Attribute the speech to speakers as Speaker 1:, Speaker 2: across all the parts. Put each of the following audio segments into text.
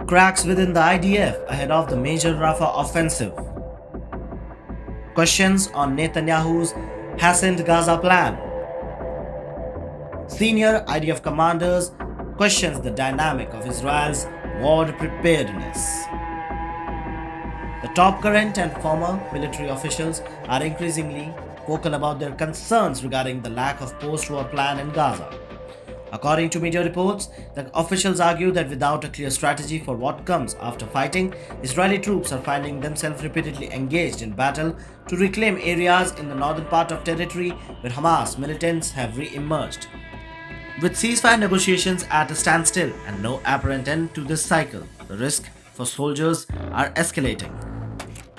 Speaker 1: Cracks within the IDF ahead of the major Rafah offensive. Questions on Netanyahu's hastened Gaza plan. Senior IDF commanders questions the dynamic of Israel's war preparedness. The top current and former military officials are increasingly vocal about their concerns regarding the lack of post-war plan in Gaza. According to media reports, the officials argue that without a clear strategy for what comes after fighting, Israeli troops are finding themselves repeatedly engaged in battle to reclaim areas in the northern part of territory where Hamas militants have re-emerged. With ceasefire negotiations at a standstill and no apparent end to this cycle, the risk for soldiers are escalating.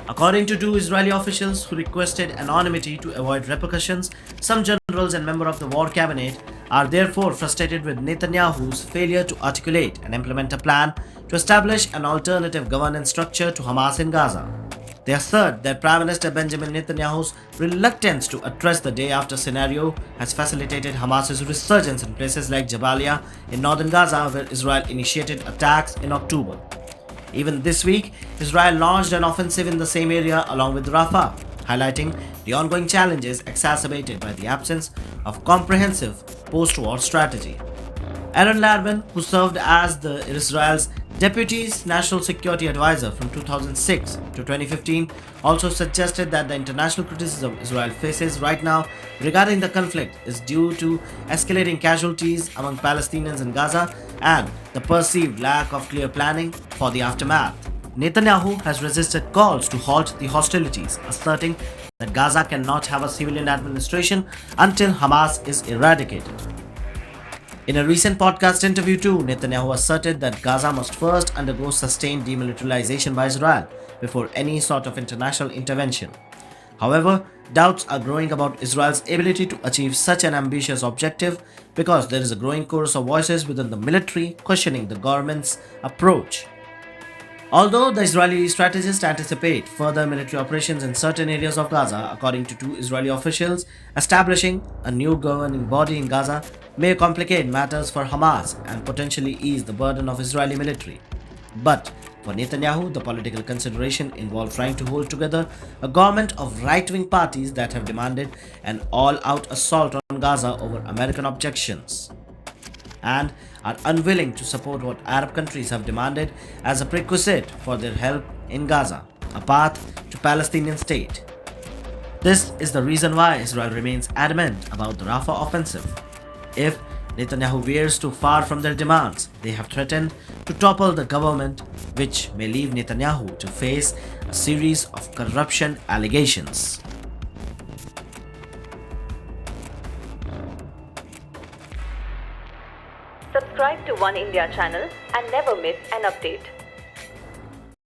Speaker 1: According to two Israeli officials who requested anonymity to avoid repercussions, some generals and members of the war cabinet are therefore frustrated with Netanyahu's failure to articulate and implement a plan to establish an alternative governance structure to Hamas in Gaza. They assert that Prime Minister Benjamin Netanyahu's reluctance to address the day after scenario has facilitated Hamas's resurgence in places like Jabalia in northern Gaza, where Israel initiated attacks in October. Even this week, Israel launched an offensive in the same area along with Rafah, highlighting the ongoing challenges exacerbated by the absence of comprehensive post-war strategy. Aaron Lardman, who served as Israel's Deputy National Security Advisor from 2006 to 2015, also suggested that the international criticism Israel faces right now regarding the conflict is due to escalating casualties among Palestinians in Gaza and the perceived lack of clear planning for the aftermath. Netanyahu has resisted calls to halt the hostilities, asserting that Gaza cannot have a civilian administration until Hamas is eradicated. In a recent podcast interview too, Netanyahu asserted that Gaza must first undergo sustained demilitarization by Israel before any sort of international intervention. However, doubts are growing about Israel's ability to achieve such an ambitious objective because there is a growing chorus of voices within the military questioning the government's approach. Although the Israeli strategists anticipate further military operations in certain areas of Gaza, according to two Israeli officials, establishing a new governing body in Gaza may complicate matters for Hamas and potentially ease the burden of Israeli military. But for Netanyahu, the political consideration involved trying to hold together a government of right-wing parties that have demanded an all-out assault on Gaza over American objections and are unwilling to support what Arab countries have demanded as a prerequisite for their help in Gaza, a path to Palestinian state. This is the reason why Israel remains adamant about the Rafah offensive. If Netanyahu veers too far from their demands, they have threatened to topple the government, which may leave Netanyahu to face a series of corruption allegations.
Speaker 2: Subscribe to One India channel and never miss an update.